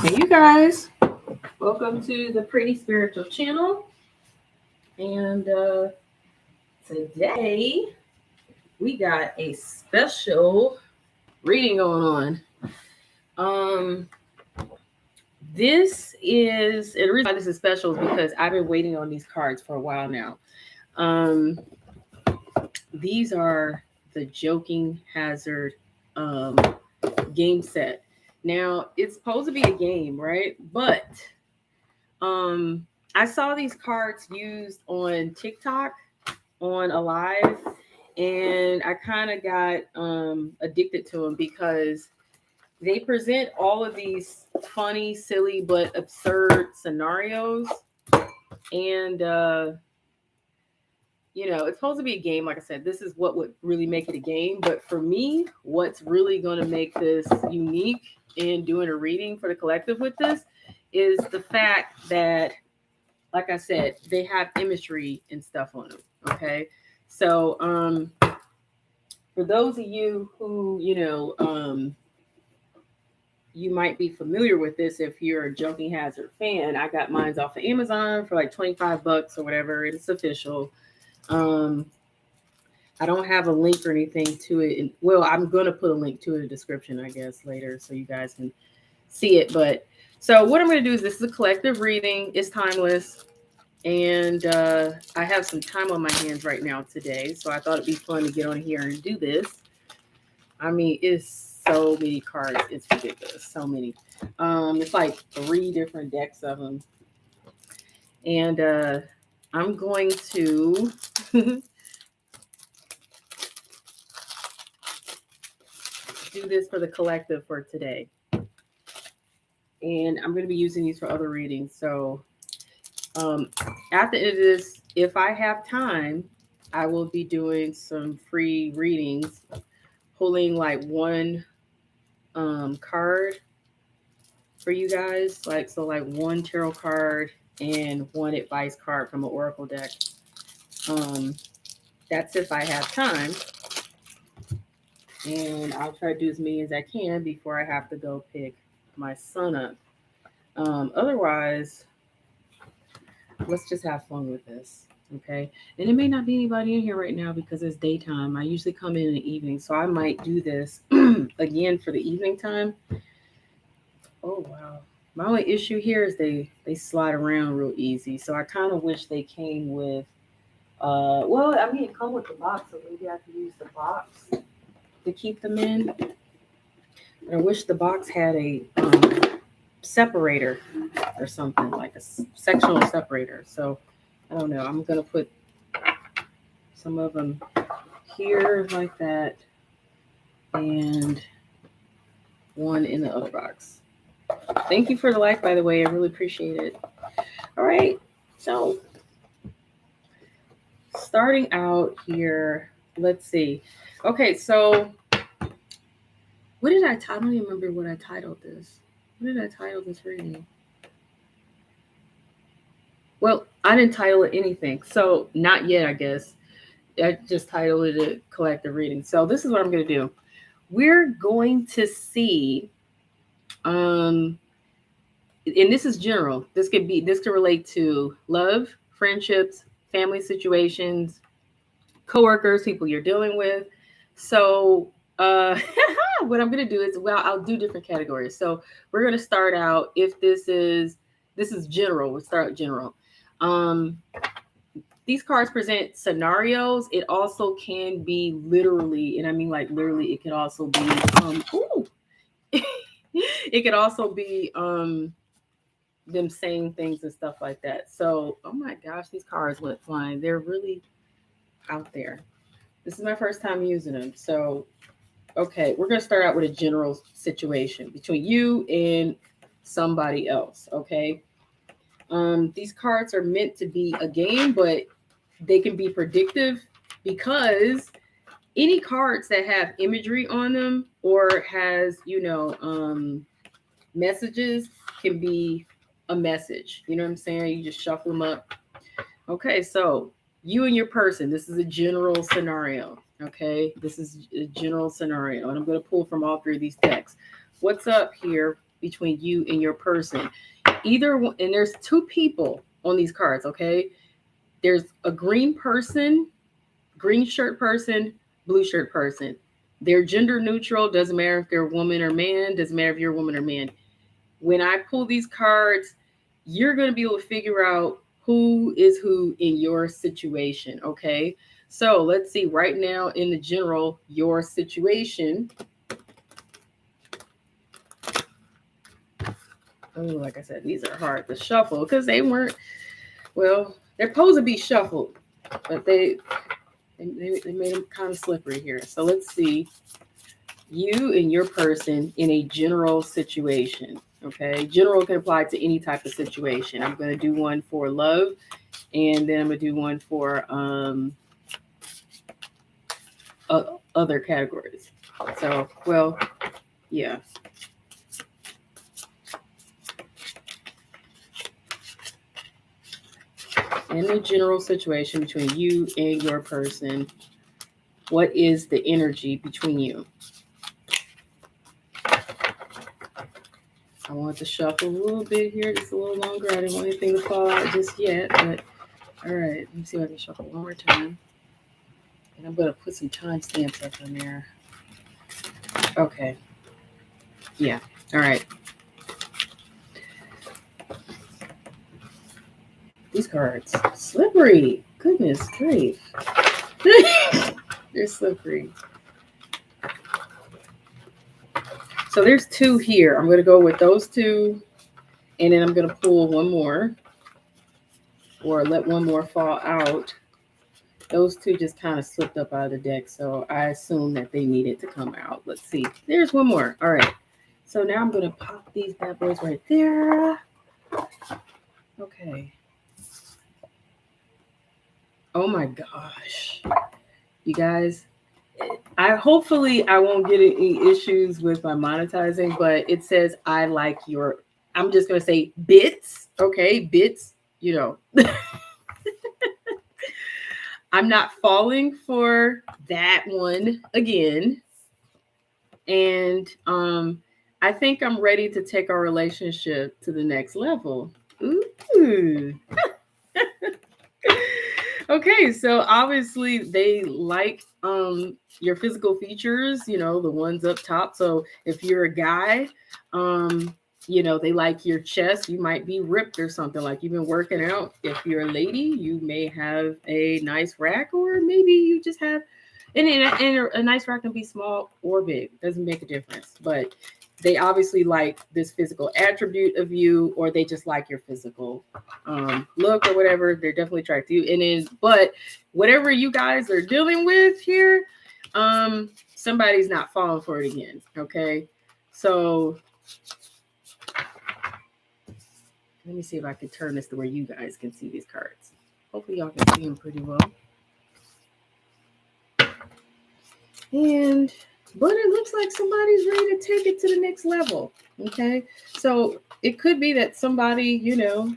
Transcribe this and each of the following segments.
Hey, you guys, welcome to the Pretty Spiritual channel. And today we got a special reading going on. This is, and the reason why this is special is because I've been waiting on these cards for a while now. These are the Joking Hazard game set. Now, it's supposed to be a game, right? But I saw these cards used on TikTok on a live, and I kind of got addicted to them because they present all of these funny, silly, but absurd scenarios. And it's supposed to be a game. Like I said, this is what would really make it a game. But for me, what's really going to make this unique in doing a reading for the collective with this is the fact that, like I said, they have imagery and stuff on them. Okay. So for those of you who, you might be familiar with this if you're a Joking Hazard fan. I got mine off of Amazon for like $25 or whatever. It's official. I don't have a link or anything to it. Well, I'm going to put a link to it in the description, I guess, later so you guys can see it. But so what I'm going to do is this is a collective reading. It's timeless. And I have some time on my hands right now today. So I thought it'd be fun to get on here and do this. I mean, it's so many cards. It's ridiculous. So many. It's like 3 different decks of them. And I'm going to do this for the collective for today. And I'm going to be using these for other readings. So at the end of this, if I have time, I will be doing some free readings, pulling like one card for you guys. Like one tarot card and one advice card from an oracle deck. That's if I have time. And I'll try to do as many as I can before I have to go pick my son up. Otherwise, let's just have fun with this. Okay. And it may not be anybody in here right now because it's daytime. I usually come in the evening. So I might do this again for the evening time. Oh, wow. My only issue here is they slide around real easy. So I kind of wish they came with, it come with the box. So maybe I can use the box to keep them in. I wish the box had a separator or something, like a sectional separator. So I don't know. I'm going to put some of them here like that and one in the other box. Thank you for the like, by the way. I really appreciate it. All right. So starting out here, let's see. Okay. So what did I don't even remember what I titled this. What did I title this reading? Well, I didn't title it anything. So not yet, I guess. I just titled it a collective reading. So this is what I'm going to do. We're going to see, and this is general. This could relate to love, friendships, family situations, coworkers, people you're dealing with. So what I'm going to do is, I'll do different categories. So we're going to start out, if this is general, we'll start general. These cards present scenarios. It also can be literally, and I mean like literally, it could also be, it could also be them saying things and stuff like that. So, oh my gosh, these cards went flying. They're really out there. This is my first time using them. So, okay, we're going to start out with a general situation between you and somebody else, okay? These cards are meant to be a game, but they can be predictive because any cards that have imagery on them or has, messages can be a message. You know what I'm saying? You just shuffle them up. Okay, so you and your person, this is a general scenario. Okay, this is a general scenario, and I'm going to pull from all 3 of these decks. What's up here between you and your person. Either one, and there's two people on these cards, okay? There's a green person, green shirt person, blue shirt person. They're gender neutral, doesn't matter if they're a woman or man, doesn't matter if you're a woman or man. When I pull these cards, you're going to be able to figure out who is who in your situation, okay? So let's see right now in the general, your situation. Oh, like I said, these are hard to shuffle because they weren't, well, they're supposed to be shuffled, but they made them kind of slippery here. So let's see you and your person in a general situation. Okay, general can apply to any type of situation. I'm going to do one for love, and then I'm going to do one for other categories. So, well, yeah. In the general situation between you and your person, what is the energy between you? I want to shuffle a little bit here, just a little longer. I didn't want anything to fall out just yet, but all right. Let me see if I can shuffle one more time. And I'm going to put some timestamps up in there. Okay. Yeah. All right. These cards, slippery. Goodness grief. They're slippery. So there's two here. I'm going to go with those two, and then I'm going to pull one more, or let one more fall out. Those two just kind of slipped up out of the deck, so I assume that they needed to come out. Let's see. There's one more. All right. So now I'm going to pop these bad boys right there. Okay. Oh my gosh. You guys, hopefully I won't get any issues with my monetizing, but it says I like your, I'm just going to say bits. Okay. Bits, you know. I'm not falling for that one again. And I think I'm ready to take our relationship to the next level. Ooh. Okay, so obviously they like your physical features, you know, the ones up top. So if you're a guy, you know, they like your chest. You might be ripped or something, like you've been working out. If you're a lady, you may have a nice rack, or maybe you just have, and a nice rack can be small or big. Doesn't make a difference. But they obviously like this physical attribute of you, or they just like your physical look or whatever. They're definitely attracted to you. And then, but whatever you guys are dealing with here, somebody's not falling for it again. Okay, so let me see if I can turn this to where you guys can see these cards. Hopefully y'all can see them pretty well. And but it looks like somebody's ready to take it to the next level. Okay, so it could be that somebody, you know,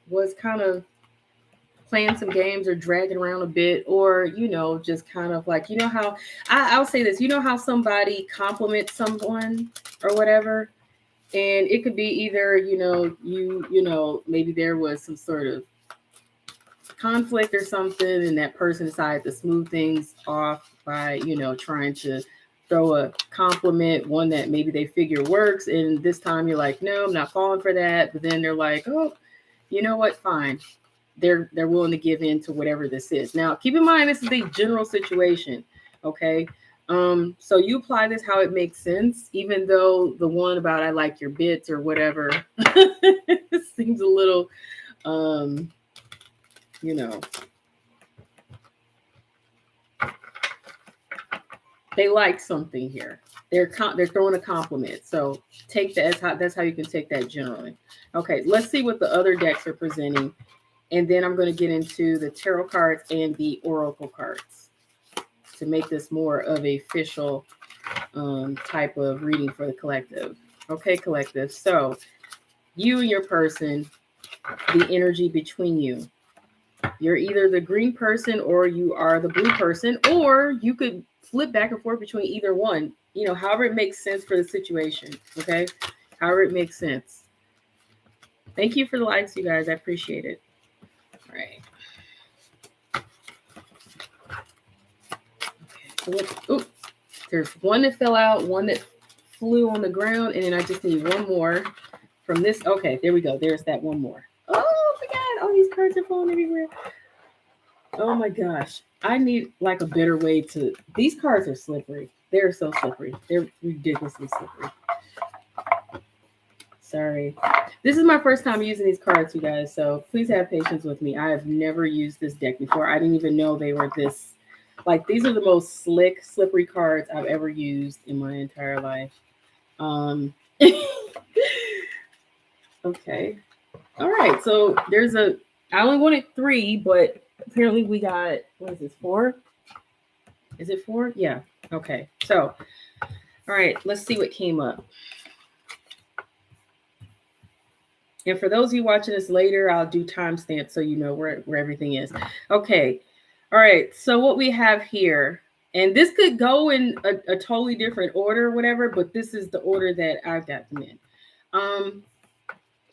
was kind of playing some games or dragging around a bit, or, you know, just kind of like, you know how, I'll say this, you know how somebody compliments someone or whatever, and it could be either, you know, maybe there was some sort of conflict or something, and that person decided to smooth things off by, you know, trying to throw a compliment, one that maybe they figure works, and this time you're like, no, I'm not falling for that. But then they're like, oh, you know what, fine. They're willing to give in to whatever this is. Now, keep in mind, this is a general situation, okay? So you apply this how it makes sense, even though the one about I like your bits or whatever seems a little, you know, they like something here. They're throwing a compliment. So take that. That's how you can take that generally. Okay, let's see what the other decks are presenting. And then I'm going to get into the tarot cards and the oracle cards to make this more of a official type of reading for the collective. Okay, collective. So you and your person, the energy between you. You're either the green person or you are the blue person, or you could flip back and forth between either one. however it makes sense for the situation. Okay. However it makes sense. Thank you for the likes, you guys. I appreciate it. All right. Okay. So there's one that fell out, one that flew on the ground, and then I just need one more from this. Okay, there we go. There's that one more. Oh my God. All these cards are falling everywhere. Oh my gosh. I need like a better way to. These cards are slippery. They're so slippery. They're ridiculously slippery. Sorry. This is my first time using these cards, you guys. So please have patience with me. I have never used this deck before. I didn't even know they were this. Like, these are the most slick, slippery cards I've ever used in my entire life. Okay. All right. So I only wanted 3, but apparently we got, what is this, 4? Is it 4? Yeah. Okay. So, all right, let's see what came up. And for those of you watching this later, I'll do timestamps so you know where everything is. Okay. All right. So what we have here, and this could go in a totally different order or whatever, but this is the order that I got them in.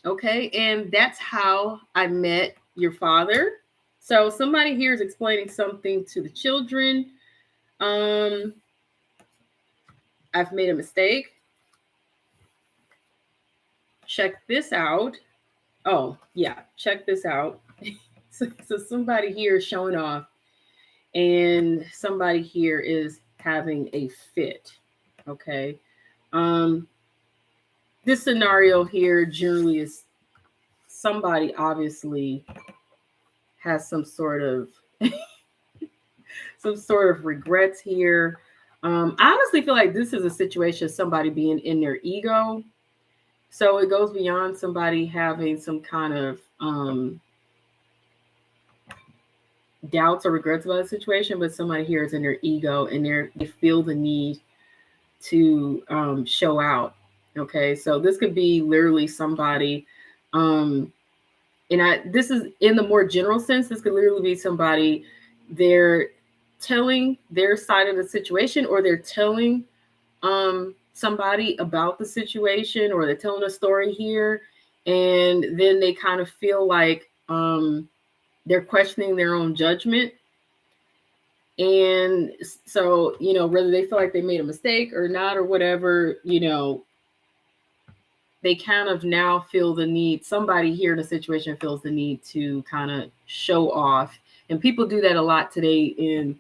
Okay. And that's how I met your father. So somebody here is explaining something to the children. I've made a mistake. Check this out. Oh, yeah, check this out. So somebody here is showing off, and somebody here is having a fit. Okay. This scenario here generally is somebody obviously has some sort of regrets here. I honestly feel like this is a situation of somebody being in their ego. So it goes beyond somebody having some kind of doubts or regrets about the situation, but somebody here is in their ego and they feel the need to show out. Okay, so this could be literally somebody, this is in the more general sense. This could literally be somebody, they're telling their side of the situation, or they're telling somebody about the situation, or they're telling a story here, and then they kind of feel like they're questioning their own judgment. And so, whether they feel like they made a mistake or not or whatever, they kind of now feel the need, somebody here in a situation feels the need to kind of show off. And people do that a lot today in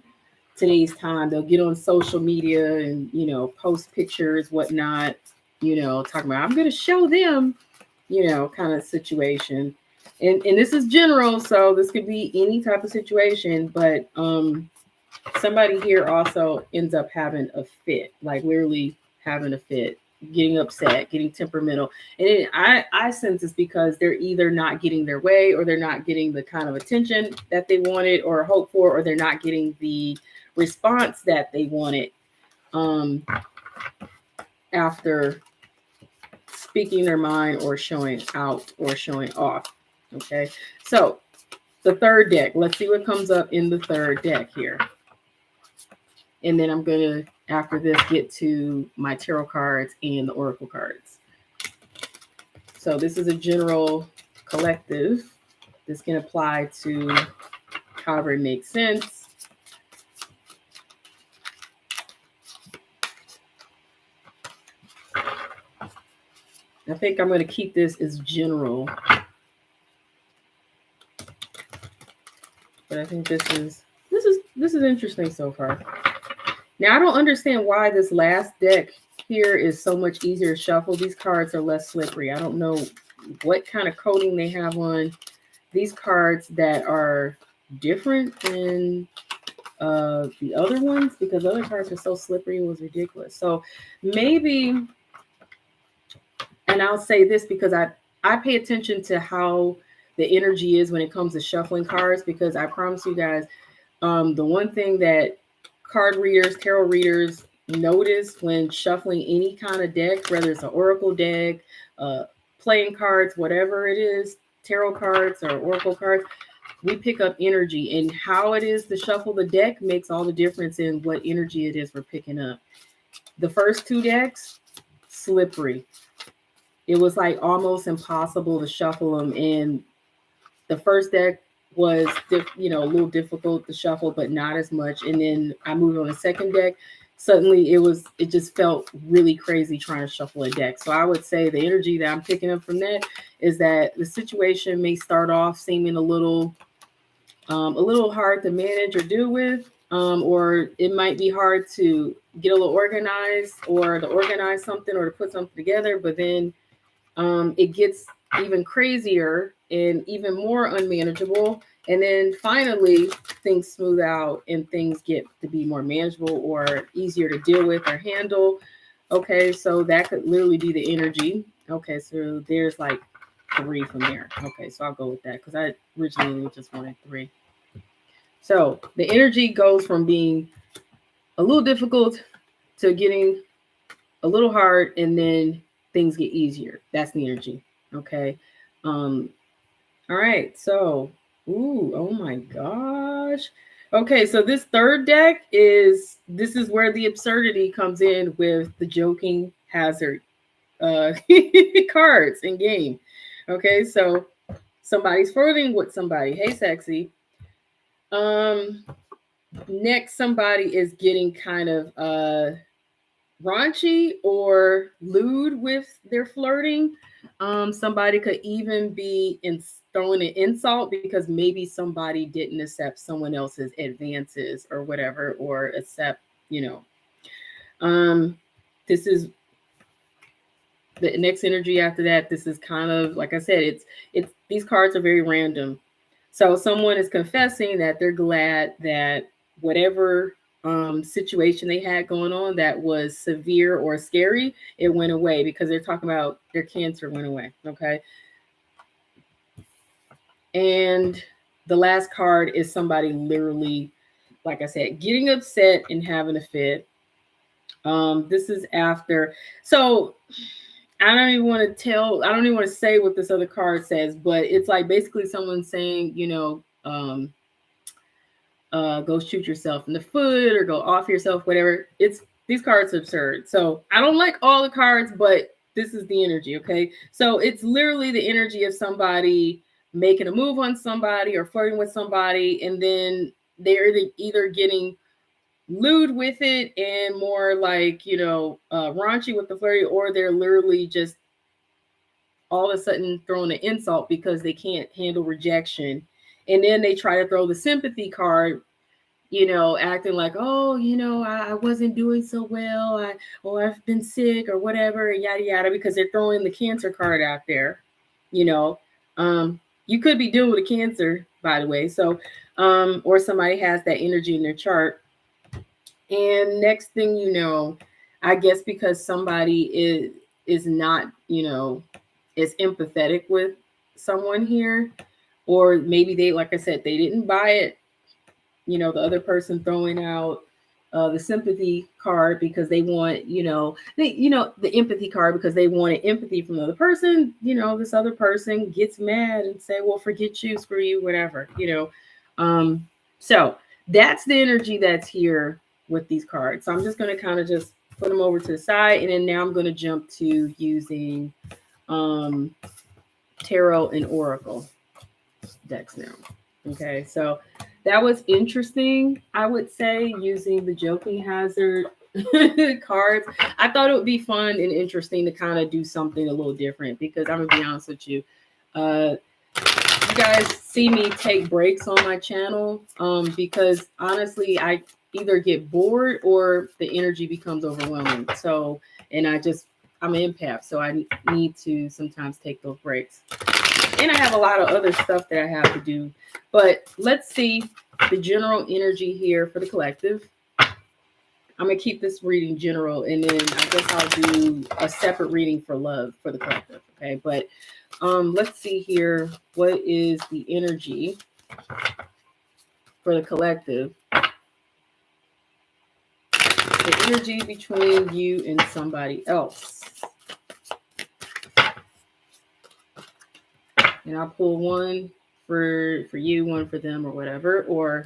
today's time. They'll get on social media and, post pictures, whatnot, talking about, I'm going to show them, kind of situation. And this is general, so this could be any type of situation, but somebody here also ends up having a fit, like literally having a fit, getting upset, getting temperamental. And I sense it's because they're either not getting their way, or they're not getting the kind of attention that they wanted or hoped for, or they're not getting the response that they wanted after speaking their mind or showing out or showing off. Okay, so the third deck, let's see what comes up in the third deck here. And then I'm going to, after this, get to my tarot cards and the oracle cards. So this is a general collective. This can apply to however it makes sense. I think I'm going to keep this as general. But I think this is interesting so far. Now, I don't understand why this last deck here is so much easier to shuffle. These cards are less slippery. I don't know what kind of coating they have on these cards that are different than the other ones, because other cards are so slippery, it was ridiculous. So maybe, and I'll say this because I pay attention to how the energy is when it comes to shuffling cards, because I promise you guys, the one thing that card readers, tarot readers notice when shuffling any kind of deck, whether it's an oracle deck, playing cards, whatever it is, tarot cards or oracle cards, we pick up energy, and how it is to shuffle the deck makes all the difference in what energy it is we're picking up. The first two decks, slippery. It was like almost impossible to shuffle them. And the first deck was, a little difficult to shuffle, but not as much. And then I moved on the second deck. Suddenly it just felt really crazy trying to shuffle a deck. So I would say the energy that I'm picking up from that is that the situation may start off seeming a little hard to manage or deal with, or it might be hard to get a little organized or to organize something or to put something together, but then it gets even crazier and even more unmanageable. And then finally, things smooth out and things get to be more manageable or easier to deal with or handle. Okay, so that could literally be the energy. Okay, so there's like 3 from there. Okay, so I'll go with that because I originally just wanted 3. So the energy goes from being a little difficult to getting a little hard, and then things get easier. That's the energy. Okay. All right. So, oh my gosh. Okay, so this third deck is where the absurdity comes in with the joking hazard cards in game. Okay, so somebody's flirting with somebody. Hey, sexy. Next, somebody is getting kind of raunchy or lewd with their flirting. Somebody could even be throwing an insult because maybe somebody didn't accept someone else's advances or whatever, or accept, this is the next energy after that. This is kind of, like I said, it's these cards are very random. So someone is confessing that they're glad that whatever situation they had going on that was severe or scary, it went away because they're talking about their cancer went away. Okay. And the last card is somebody literally, like I said, getting upset and having a fit. This is after. So I don't even want to say what this other card says, but it's like basically someone saying, go shoot yourself in the foot or go off yourself, whatever. These cards are absurd. So I don't like all the cards, but this is the energy. Okay. So it's literally the energy of somebody making a move on somebody or flirting with somebody. And then they're either getting lewd with it and more like, raunchy with the flirting, or they're literally just all of a sudden throwing an insult because they can't handle rejection. And then they try to throw the sympathy card, acting like, oh, I wasn't doing so well, or I've been sick or whatever, yada, yada, because they're throwing the cancer card out there. You could be dealing with a cancer, by the way. So, or somebody has that energy in their chart. And next thing you know, I guess because somebody is not, is empathetic with someone here, or maybe they, like I said, they didn't buy it. The other person throwing out the sympathy card because they want, the empathy card because they wanted empathy from the other person. This other person gets mad and say, well, forget you, screw you, whatever, So that's the energy that's here with these cards. So I'm just going to kind of just put them over to the side. And then now I'm going to jump to using tarot and oracle decks now. Okay, so that was interesting, I would say, using the joking hazard cards. I thought it would be fun and interesting to kind of do something a little different because I'm gonna be honest with you. You guys see me take breaks on my channel because honestly, I either get bored or the energy becomes overwhelming. So, and I'm an empath, so I need to sometimes take those breaks. And I have a lot of other stuff that I have to do. But let's see the general energy here for the collective. I'm going to keep this reading general, and then I guess I'll do a separate reading for love for the collective. Okay, but let's see here. What is the energy for the collective? The energy between you and somebody else. And I'll pull one for you, one for them, or whatever. Or,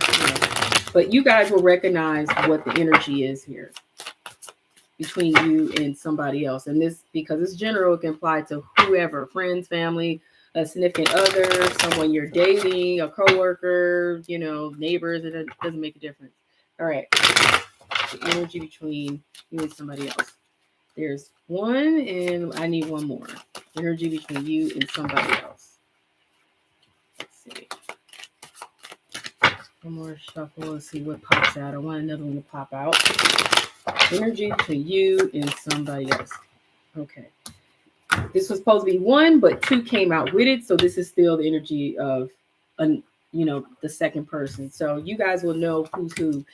but you guys will recognize what the energy is here. between you and somebody else. And this, because it's general, it can apply to whoever, friends, family, a significant other, someone you're dating, a coworker, neighbors. It doesn't make a difference. All right. The energy between you and somebody else. There's one, and I need one more. Energy between you and somebody else. Let's see. One more shuffle. Let's see what pops out. I want another one to pop out. Energy between you and somebody else. Okay. This was supposed to be one, but two came out with it. So this is still the energy of, the second person. So you guys will know who's who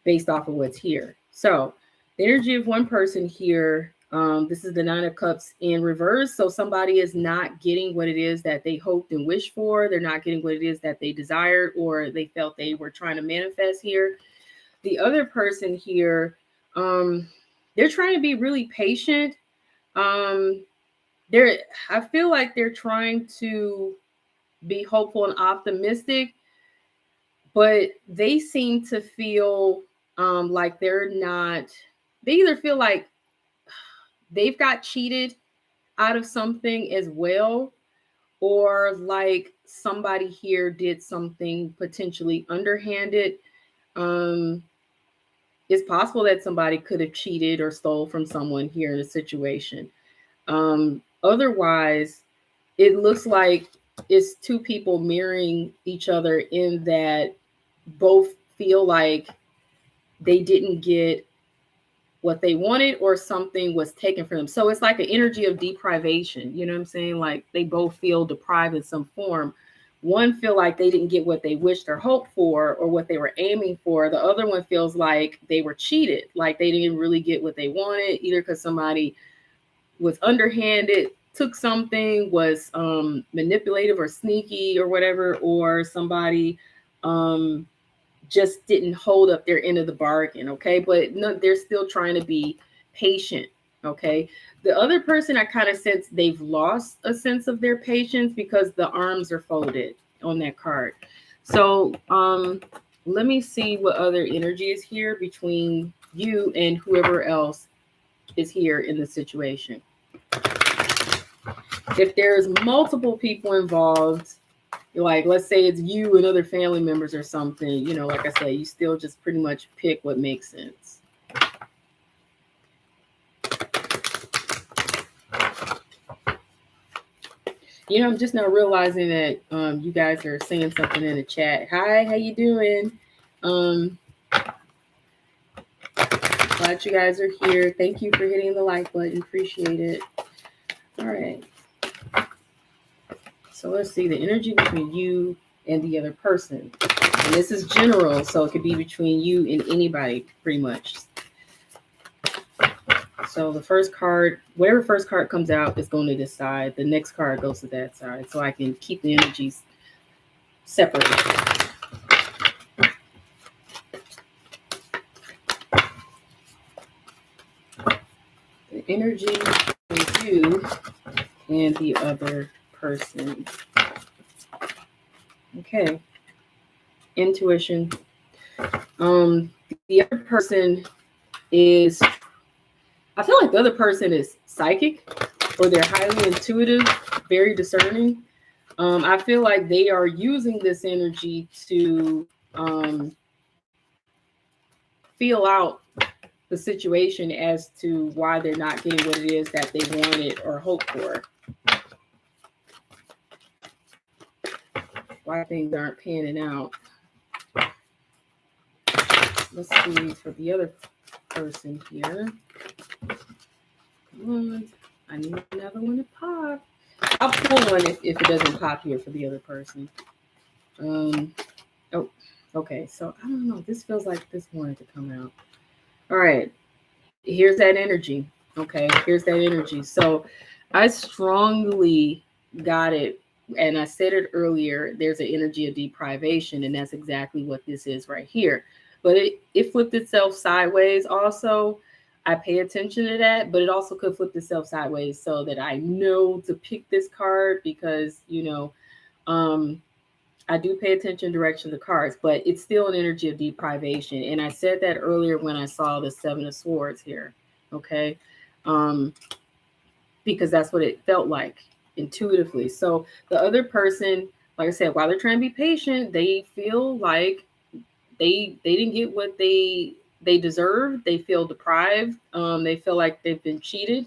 based off of what's here. So the energy of one person here. This is the Nine of Cups in reverse. So somebody is not getting what it is that they hoped and wished for. They're not getting what it is that they desired or they felt they were trying to manifest here. The other person here, they're trying to be really patient. I feel like they're trying to be hopeful and optimistic, but they seem to feel like they're not. They either feel like they've got cheated out of something as well, or like somebody here did something potentially underhanded. It's possible that somebody could have cheated or stole from someone here in a situation. Otherwise, it looks like it's two people mirroring each other in that both feel like they didn't get what they wanted or something was taken from them. So it's like an energy of deprivation. You know what I'm saying? Like they both feel deprived in some form. One feel like they didn't get what they wished or hoped for or what they were aiming for. The other one feels like they were cheated, like they didn't really get what they wanted, either because somebody was underhanded, took something, was manipulative or sneaky or whatever, or somebody just didn't hold up their end of the bargain. Okay. But no, they're still trying to be patient. Okay. The other person, I kind of sense they've lost a sense of their patience because the arms are folded on that card. So let me see what other energy is here between you and whoever else is here in the situation. If there's multiple people involved, like let's say it's you and other family members or something, like I say, you still just pretty much pick what makes sense. I'm just now realizing that you guys are saying something in the chat. Hi, how you doing? Glad you guys are here. Thank you for hitting the like button. Appreciate it. All right. So let's see the energy between you and the other person. And this is general, so it could be between you and anybody, pretty much. So the first card, whatever first card comes out is going to this side. The next card goes to that side, so I can keep the energies separate. The energy between you and the other person. Okay. Intuition. The other person is, I feel like the other person is psychic or they're highly intuitive, very discerning. I feel like they are using this energy to feel out the situation as to why they're not getting what it is that they wanted or hoped for. Why things aren't panning out. Let's see for the other person here. Come on. I need another one to pop. I'll pull one if it doesn't pop here for the other person. Oh, okay. So I don't know. This feels like this wanted to come out. All right. Here's that energy. Okay. Here's that energy. So I strongly got it. And I said it earlier, there's an energy of deprivation. And that's exactly what this is right here. But it flipped itself sideways also. I pay attention to that, but it also could flip itself sideways so that I know to pick this card because, I do pay attention direction of the cards, but it's still an energy of deprivation. And I said that earlier when I saw the Seven of Swords here. Okay. Because that's what it felt like intuitively. So the other person, like I said, while they're trying to be patient, they feel like they didn't get what they deserve. They feel deprived. They feel like they've been cheated.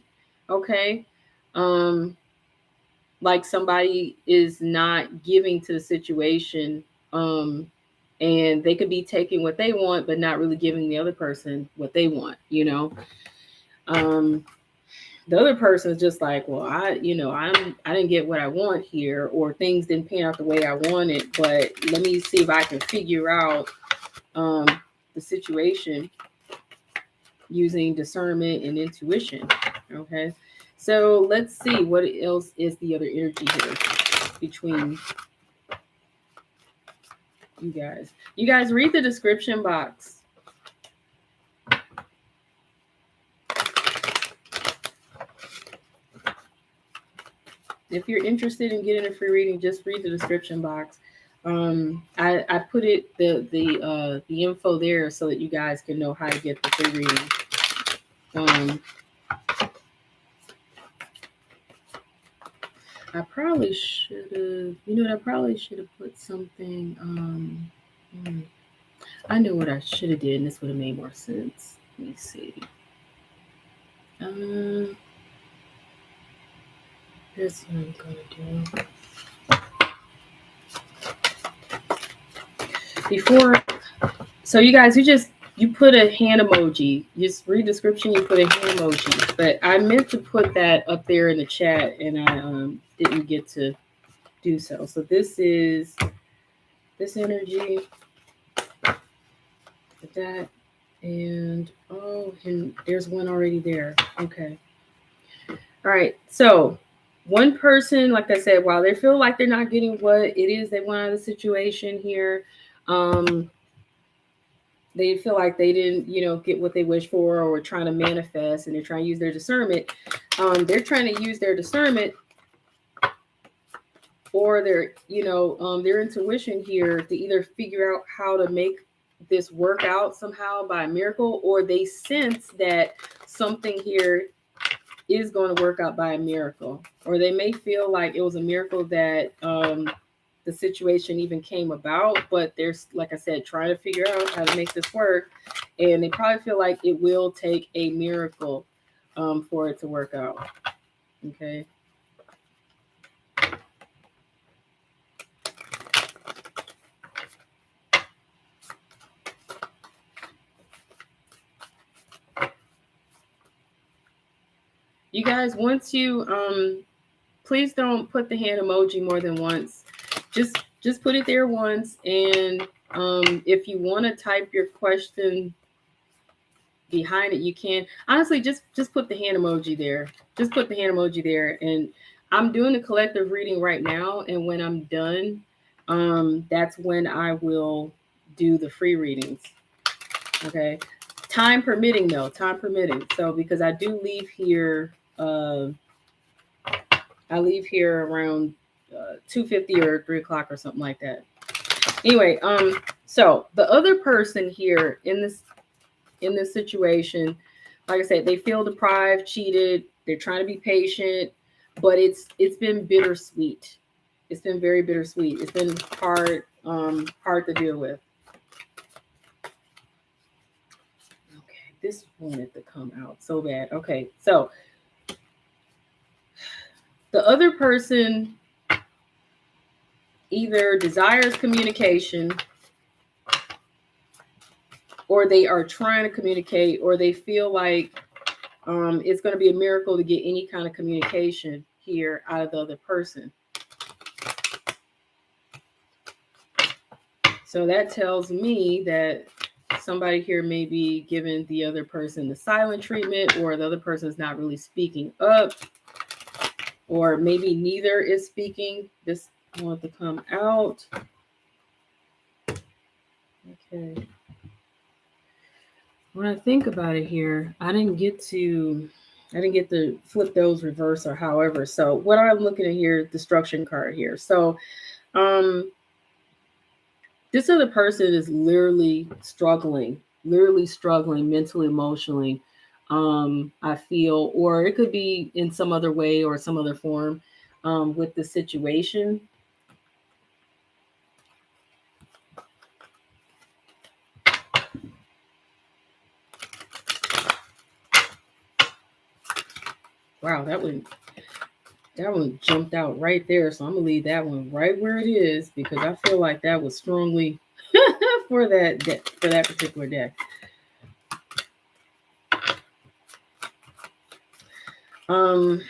Okay. Um, like somebody is not giving to the situation. And they could be taking what they want, but not really giving the other person what they want. Um, the other person is just like, well, I didn't get what I want here, or things didn't pan out the way I wanted, but let me see if I can figure out um, the situation using discernment and intuition. Okay, so let's see what else is the other energy here between you guys. You guys read the description box. If you're interested in getting a free reading, just read the description box. I put the info there so that you guys can know how to get the free reading. I probably should have, I probably should have put something. I know what I should have did, and this would have made more sense. Let me see. Here's what I'm gonna do. Before, so you guys, you put a hand emoji. You just read description, you put a hand emoji. But I meant to put that up there in the chat, and I didn't get to do so. So this is this energy, that, and there's one already there. Okay. All right. So one person, like I said, while they feel like they're not getting what it is they want out of the situation here, they feel like they didn't, get what they wish for, or trying to manifest, and they're trying to use their discernment. They're trying to use their discernment or their intuition here to either figure out how to make this work out somehow by a miracle, or they sense that something here is going to work out by a miracle, or they may feel like it was a miracle that the situation even came about, but they're, like I said, trying to figure out how to make this work, and they probably feel like it will take a miracle for it to work out. Okay. You guys, once you please don't put the hand emoji more than once. Just put it there once, and if you want to type your question behind it, you can. Honestly, just put the hand emoji there. Just put the hand emoji there, and I'm doing a collective reading right now, and when I'm done, that's when I will do the free readings. Okay, time permitting though, time permitting. So because I do leave here, I leave here around 2:50 or 3 o'clock or something like that. Anyway, so the other person here in this situation, like I said, they feel deprived, cheated. They're trying to be patient, but it's been bittersweet. It's been very bittersweet. It's been hard to deal with. Okay, this wanted to come out so bad. Okay, so the other person either desires communication, or they are trying to communicate, or they feel like it's going to be a miracle to get any kind of communication here out of the other person. So that tells me that somebody here may be giving the other person the silent treatment, or the other person is not really speaking up, or maybe neither is speaking. This wants to come out. Okay. When I think about it here, I didn't get to flip those reverse or however. So what I'm looking at here, destruction card here. So this other person is literally struggling mentally, emotionally, I feel, or it could be in some other way or some other form with the situation. Wow, that one jumped out right there. So I'm gonna leave that one right where it is because I feel like that was strongly for for that particular deck. Um,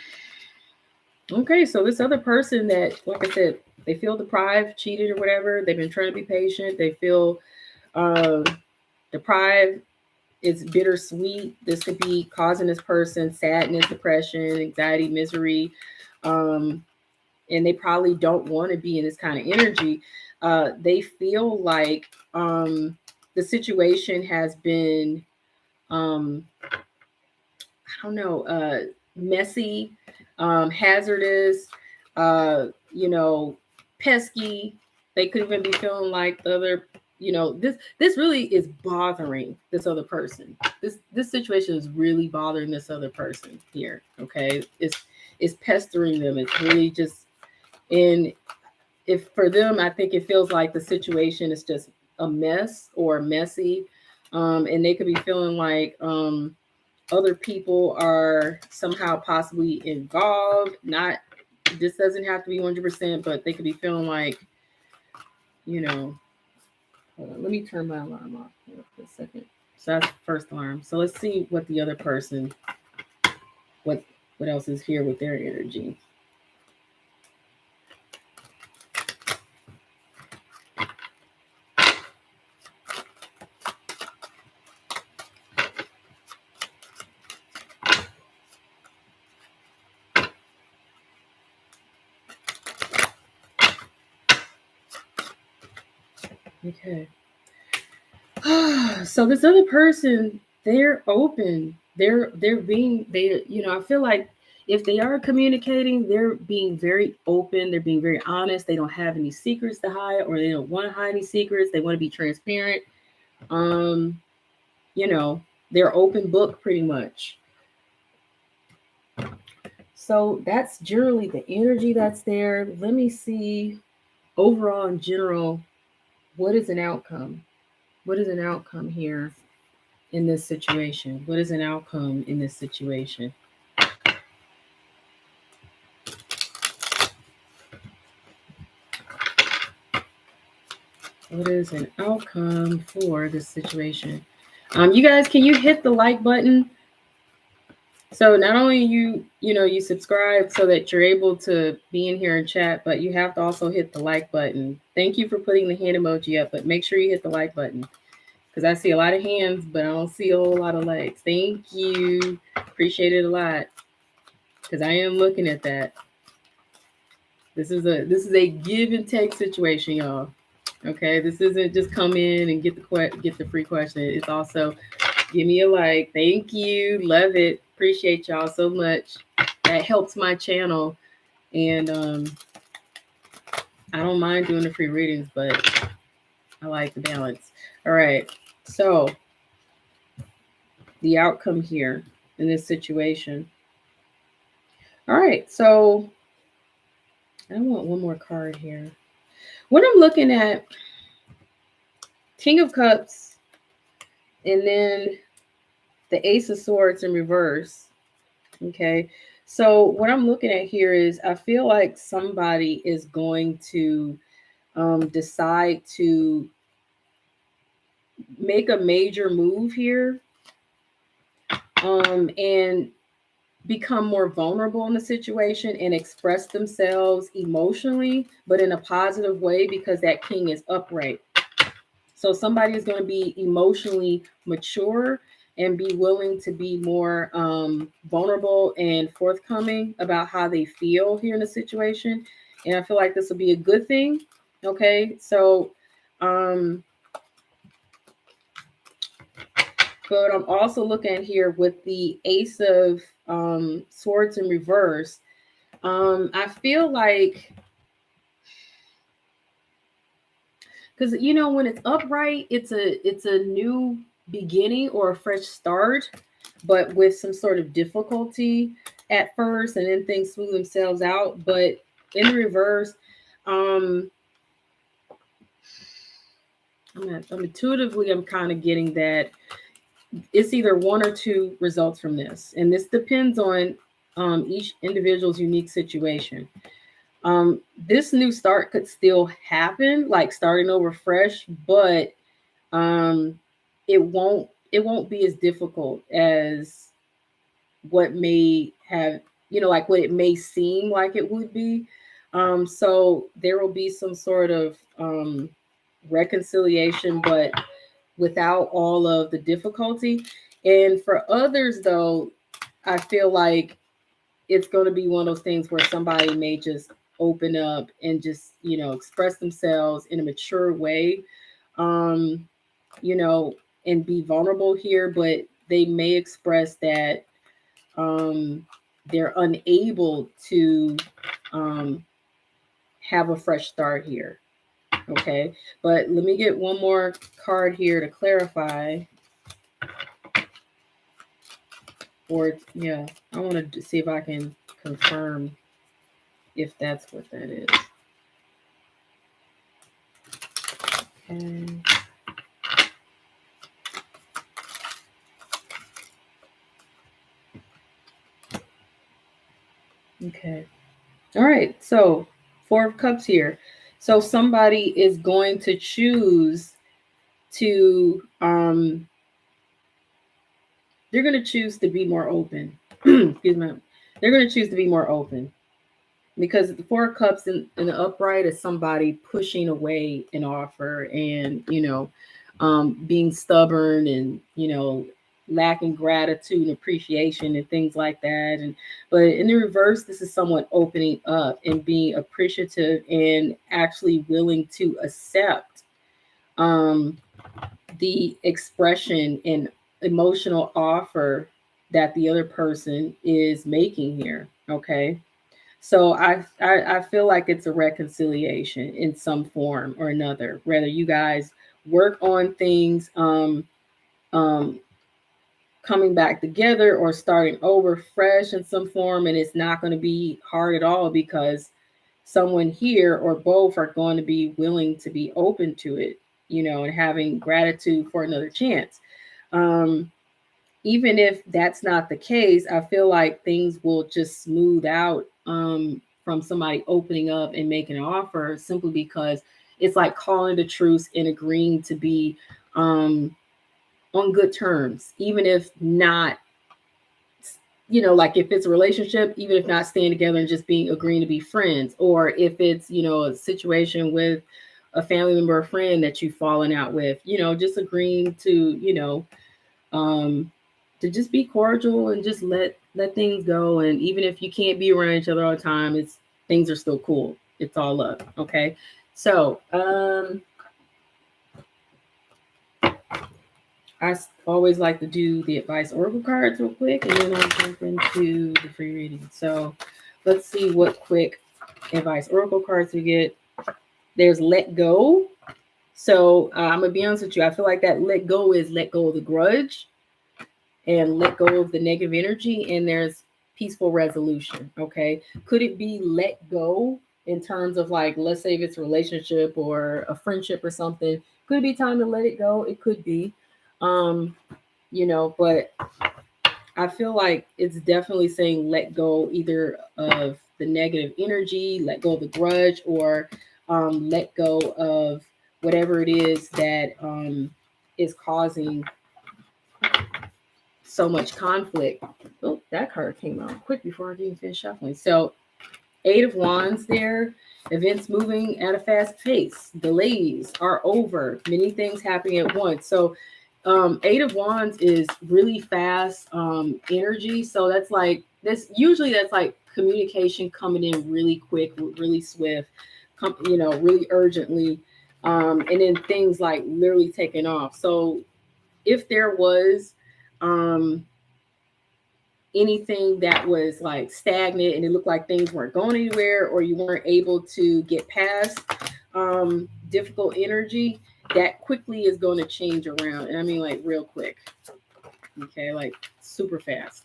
okay, so this other person that, like I said, they feel deprived, cheated, or whatever. They've been trying to be patient. They feel um, deprived. It's bittersweet. This could be causing this person sadness, depression, anxiety, misery. Um, and they probably don't want to be in this kind of energy. They feel like the situation has been, I don't know, messy, hazardous, you know, pesky. They could even be feeling like the other, this really is bothering this other person. This situation is really bothering this other person here. Okay, it's pestering them. It's really just in if for them, I think it feels like the situation is just a mess or messy, and they could be feeling like other people are somehow possibly involved. Not this doesn't have to be 100%, but they could be feeling like you know. Hold on, let me turn my alarm off here for a second. So that's the first alarm. So let's see what the other person, what what else is here with their energy. Okay. So this other person, they're open. They're being they I feel like if they are communicating, they're being very open, they're being very honest. They don't have any secrets to hide or they don't want to hide any secrets. They want to be transparent. Um, you know, they're open book pretty much. So that's generally the energy that's there. Let me see overall in general, what is an outcome? What is an outcome here in this situation? What is an outcome in this situation? What is an outcome for this situation? You guys, can you hit the like button? So not only you subscribe so that you're able to be in here and chat, but you have to also hit the like button. Thank you for putting the hand emoji up, but make sure you hit the like button because I see a lot of hands, but I don't see a whole lot of likes. Thank you, appreciate it a lot because I am looking at that. This is a give and take situation, y'all. Okay, this isn't just come in and get the free question. It's also give me a like. Thank you, love it, appreciate y'all so much. That helps my channel, and I don't mind doing the free readings, but I like the balance. All right, so the outcome here in this situation. All right, so I want one more card here. What I'm looking at, King of Cups, and then the Ace of Swords in reverse. Okay. So what I'm looking at here is I feel like somebody is going to decide to make a major move here and become more vulnerable in the situation and express themselves emotionally, but in a positive way because that king is upright. So somebody is going to be emotionally mature and be willing to be more vulnerable and forthcoming about how they feel here in the situation. And I feel like this will be a good thing. Okay. So, but I'm also looking here with the Ace of Swords in reverse. I feel like, because when it's upright, it's a new beginning or a fresh start. but with some sort of difficulty at first, and then things smooth themselves out. But in reverse, um, I'm intuitively, I'm kind of getting that it's either one or two results from this, and this depends on each individual's unique situation. This new start could still happen, like starting over fresh, but um, it won't be as difficult as what may have, like what it may seem like it would be. So there will be some sort of reconciliation, but without all of the difficulty. And for others, though, I feel like it's going to be one of those things where somebody may just open up and just, express themselves in a mature way, um, you know, and be vulnerable here, but they may express that um, they're unable to um, have a fresh start here. Okay. But let me get one more card here to clarify. Or, yeah, I want to see if I can confirm if that's what that is. Okay. Okay. All right. So, Four of Cups here. So somebody is going to choose to they're going to choose to be more open. Excuse me. They're going to choose to be more open because the Four of Cups in the upright is somebody pushing away an offer and, being stubborn and, lacking gratitude and appreciation and things like that. And but in the reverse, this is someone opening up and being appreciative and actually willing to accept um, the expression and emotional offer that the other person is making here. Okay. So I feel like it's a reconciliation in some form or another. Whether you guys work on things, um, coming back together or starting over fresh in some form, and it's not going to be hard at all because someone here or both are going to be willing to be open to it, and having gratitude for another chance. Um, Even if that's not the case, I feel like things will just smooth out from somebody opening up and making an offer simply because it's like calling the truce and agreeing to be on good terms, even if not, like if it's a relationship, even if not staying together and just being agreeing to be friends, or if it's, a situation with a family member or friend that you've fallen out with, just agreeing to, um, to just be cordial and just let things go. And even if you can't be around each other all the time, it's things are still cool. It's all love. Okay. So I always like to do the advice oracle cards real quick, and then I'll jump into the free reading. So let's see what quick advice oracle cards we get. There's let go. So I'm gonna be honest with you. I feel like that let go is let go of the grudge and let go of the negative energy, and there's peaceful resolution. Okay. Could it be let go in terms of, like, let's say if it's a relationship or a friendship or something? Could it be time to let it go? It could be. Um, but I feel like it's definitely saying let go either of the negative energy, let go of the grudge, or let go of whatever it is that is causing so much conflict. Oh, that card came out quick before I even finished shuffling. So, Eight of Wands there, events moving at a fast pace, delays are over, many things happening at once. So, Eight of Wands is really fast energy. So that's like this. Usually, that's like communication coming in really quick, really swift, really urgently, and then things like literally taking off. So if there was um, anything that was like stagnant and it looked like things weren't going anywhere, or you weren't able to get past difficult energy, that quickly is going to change around. And I mean, like, real quick. Okay, like super fast.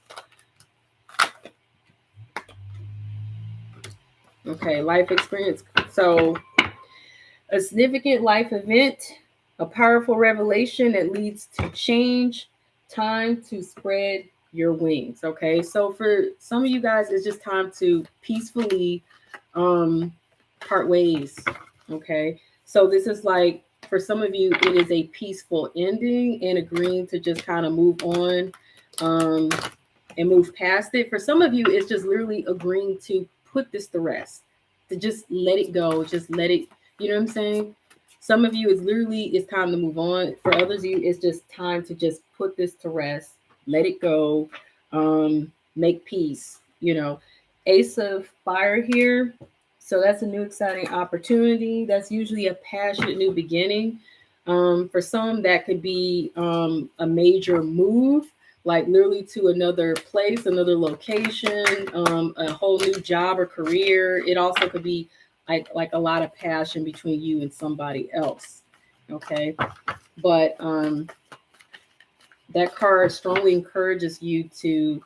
Okay, life experience. So, a significant life event, a powerful revelation that leads to change, time to spread your wings. Okay, so for some of you guys, it's just time to peacefully um, part ways. Okay, so this is like for some of you, it is a peaceful ending and agreeing to just kind of move on um, and move past it. For some of you, it's just literally agreeing to put this to rest, to just let it go, just let it, you know what I'm saying? Some of you, it's literally, it's time to move on. For others of you, it's just time to just put this to rest, let it go, make peace, you know. Ace of Fire here. So that's a new exciting opportunity. That's usually a passionate new beginning. For some, that could be a major move, like literally to another place, another location, a whole new job or career. It also could be like a lot of passion between you and somebody else. Okay, but that card strongly encourages you to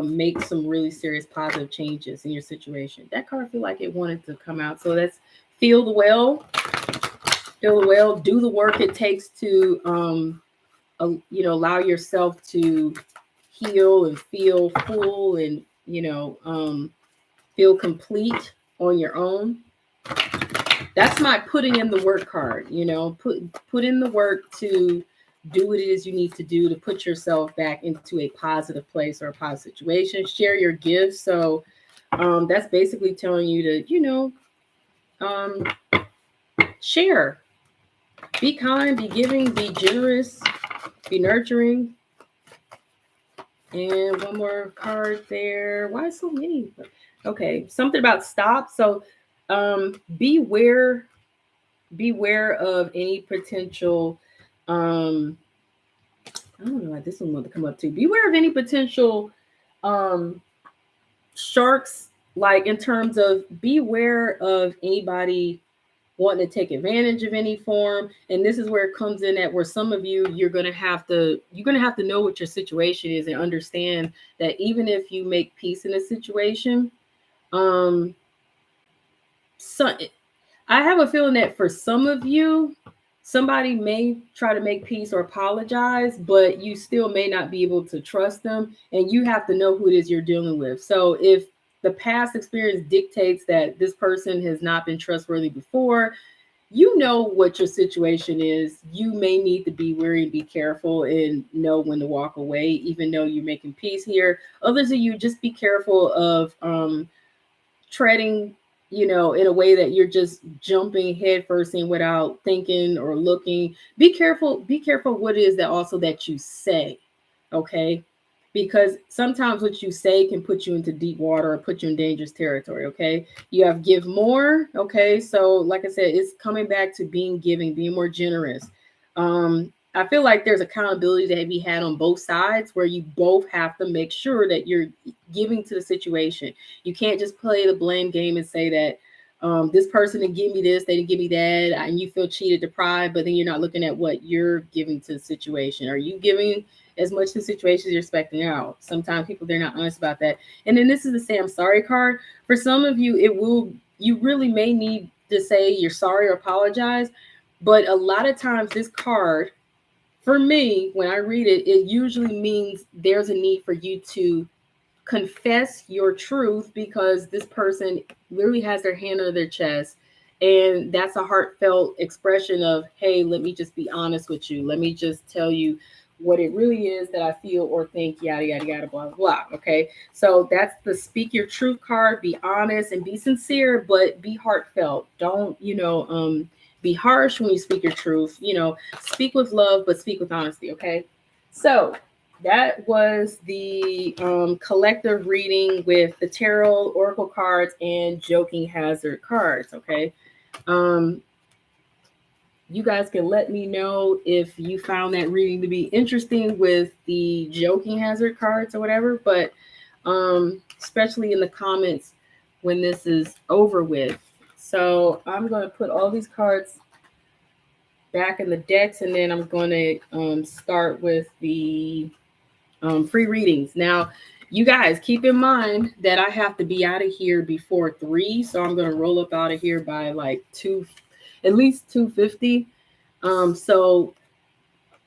make some really serious positive changes in your situation. That card feel like it wanted to come out. So that's feel the well, do the work it takes to allow yourself to heal and feel full and feel complete on your own. That's my putting in the work card. Put in the work to do what it is you need to do to put yourself back into a positive place or a positive situation. Share your gifts. So that's basically telling you to um, share, be kind, be giving, be generous, be nurturing. And one more card there. Why so many? Okay, something about stop. So beware of any potential I don't know why this one wanted to come up too. Beware of any potential um sharks, like in terms of beware of anybody wanting to take advantage of any form. And this is where it comes in at where some of you, you're gonna have to know what your situation is and understand that even if you make peace in a situation, um so I have a feeling that for some of you, somebody may try to make peace or apologize, but you still may not be able to trust them. And you have to know who it is you're dealing with. So if the past experience dictates that this person has not been trustworthy before, you know what your situation is. You may need to be wary and be careful and know when to walk away, even though you're making peace here. Others of you, just be careful of treading, in a way that you're just jumping headfirst in without thinking or looking. Be careful what it is that also that you say. Okay. Because sometimes what you say can put you into deep water or put you in dangerous territory. Okay. You have give more. Okay. So, like I said, it's coming back to being giving, being more generous. I feel like there's accountability to be had on both sides where you both have to make sure that you're giving to the situation. You can't just play the blame game and say that this person didn't give me this, they didn't give me that, and you feel cheated, deprived, but then you're not looking at what you're giving to the situation. Are you giving as much to the situation as you're expecting out? Sometimes people, they're not honest about that. And then this is the say I'm sorry card. For some of you, you really may need to say you're sorry or apologize. But a lot of times this card, for me, when I read it, it usually means there's a need for you to confess your truth because this person literally has their hand on their chest. And that's a heartfelt expression of, hey, let me just be honest with you. Let me just tell you what it really is that I feel or think, yada, yada, yada, blah, blah. Okay. So that's the speak your truth card. Be honest and be sincere, but be heartfelt. Don't, be harsh when you speak your truth. Speak with love, but speak with honesty. Okay. So that was the collective reading with the tarot, oracle cards, and joking hazard cards. Okay. Um, you guys can let me know if you found that reading to be interesting with the joking hazard cards or whatever, but especially in the comments when this is over with. So I'm going to put all these cards back in the decks, and then I'm going to start with the free readings. Now, you guys keep in mind that I have to be out of here before 3, so I'm gonna roll up out of here by like 2, at least 2:50. So